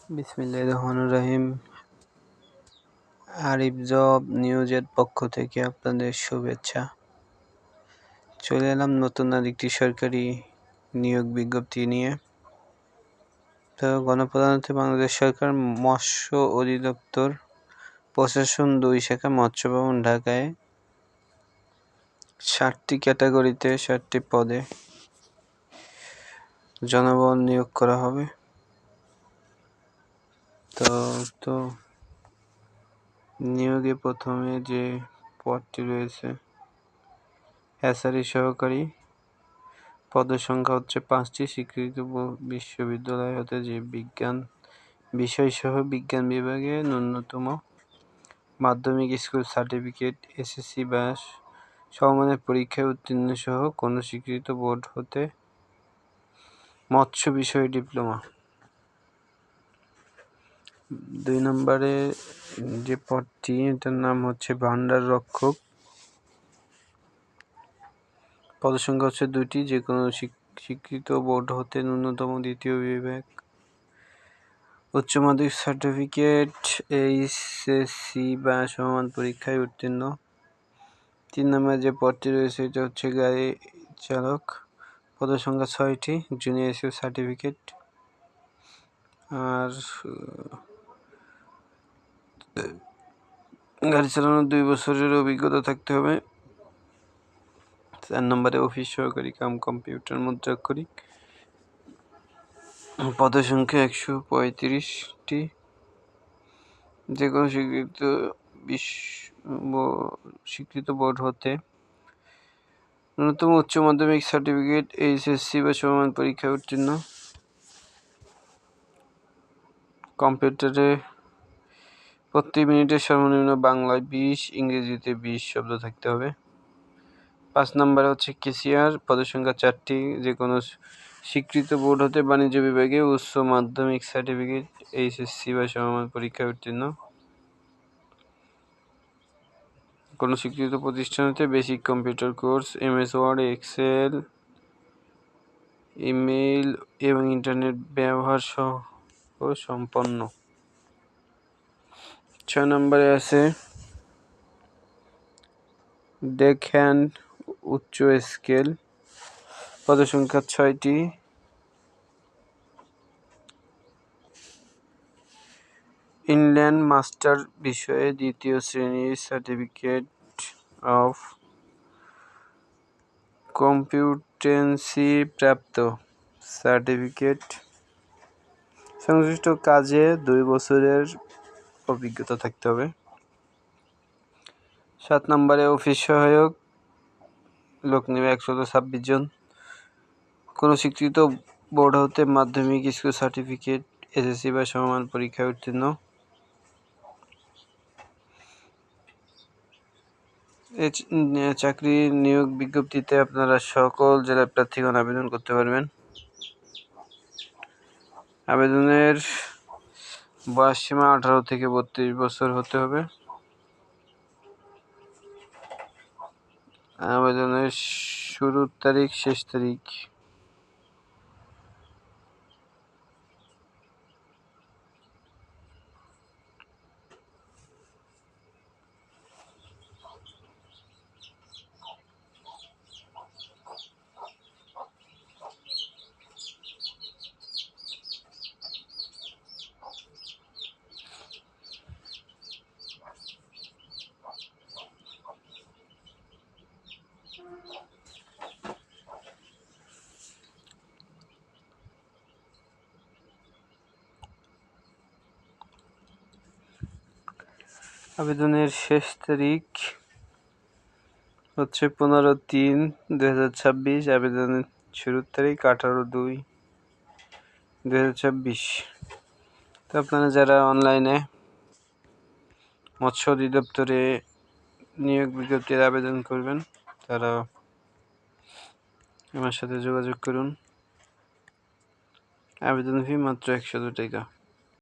বিসমিল্লাহির রহমানির রহিম। আরিফ জব নিউজের পক্ষ থেকে আপনাদের শুভেচ্ছা। চলে এলাম নতুন আরেকটি সরকারি নিয়োগ বিজ্ঞপ্তি নিয়ে। তো গণপ্রজাতন্ত্রী বাংলাদেশ সরকার মৎস্য অধিদপ্তর প্রশাসন 2 শাখা মৎস্য ভবন ঢাকায় 7টি ক্যাটাগরিতে 7টি পদে জনবল নিয়োগ করা হবে। তো নিয়োগে প্রথমে যে পদটি রয়েছে হ্যাচারি সহকারী, পদের সংখ্যা হচ্ছে 5টি। স্বীকৃত বিশ্ববিদ্যালয় হতে যে বিজ্ঞান বিষয়সহ বিজ্ঞান বিভাগে ন্যূনতম মাধ্যমিক স্কুল সার্টিফিকেট, এসএসসি বা সমমানের পরীক্ষায় উত্তীর্ণ সহ কোনো স্বীকৃত বোর্ড হতে মৎস্য বিষয়ে ডিপ্লোমা। 2 নম্বরে যে পদটি, এটার নাম হচ্ছে ভান্ডার রক্ষক, পদের সংখ্যা হচ্ছে 2টি। যে কোনো স্বীকৃত বোর্ড হতে ন্যূনতম 2য় বিভাগ উচ্চ মাধ্যমিক সার্টিফিকেট, এইচএসসি বা সমমান পরীক্ষায় উত্তীর্ণ। 3 নম্বরে যে পদটি রয়েছে এটা হচ্ছে গাড়ি চালক, পদের সংখ্যা 6টি, জুনিয়র এসএ সার্টিফিকেট আর গাড়ি চালানোর 2 বছরের অভিজ্ঞতা থাকতে হবে। 4 নম্বরে অফিস সহকারী কাম কম্পিউটার মুদ্রাক্ষরিক, পদের সংখ্যা 135টি। যে কোনো স্বীকৃত বোর্ড হতে ন্যূনতম উচ্চ মাধ্যমিক সার্টিফিকেট, এইচএসসি বা সমমান পরীক্ষায় উত্তীর্ণ। কম্পিউটারে প্রতি মিনিটে সর্বনিম্ন বাংলায় 20, ইংরেজিতে 20 শব্দ থাকতে হবে। 5 নম্বরে হচ্ছে কেশিয়ার, পদের সংখ্যা 4টি। যে কোনো স্বীকৃত বোর্ড হতে বাণিজ্য বিভাগে উচ্চ মাধ্যমিক সার্টিফিকেট, এইচএসসি বা সমমান পরীক্ষায় উত্তীর্ণ। কোনো স্বীকৃত প্রতিষ্ঠান হতে basic computer course, MS Word, Excel, email এবং ইন্টারনেট ব্যবহার সহ সম্পন্ন। 6 নম্বরে আছে ডেক হ্যান্ড, উচ্চ স্কেল, পদের সংখ্যা 6টি। ইনল্যান্ড মাস্টার বিষয়ে 2য় শ্রেণীর সার্টিফিকেট অফ কম্পিউটেন্সি প্রাপ্ত সার্টিফিকেট, সংশ্লিষ্ট কাজে 2 বছরের অভিজ্ঞতা থাকতে হবে। 7 নম্বরে অফিস সহায়ক, লোক নেবে 126 জন। কোনো স্বীকৃত বোর্ড হতে মাধ্যমিক স্কুল সার্টিফিকেট, এসএসসি বা সমমান পরীক্ষায় উত্তীর্ণ। এই চাকরি নিয়োগ বিজ্ঞপ্তিতে আপনারা সকল জেলার প্রার্থীগণ আবেদন করতে পারবেন। আবেদনের বয়স সীমা 18 থেকে 32 বছর হতে হবে। আবেদনের শুরুর তারিখ, শেষ তারিখ আবেদনের শেষ তারিখ হচ্ছে 15/3/2026। আবেদনের শুরুর তারিখ 18/2/2026। তো আপনারা যারা অনলাইনে মৎস্য অধিদপ্তরে নিয়োগ বিজ্ঞপ্তির আবেদন করবেন তারা আমার সাথে যোগাযোগ করুন। আবেদন ফি মাত্র 100 টাকা।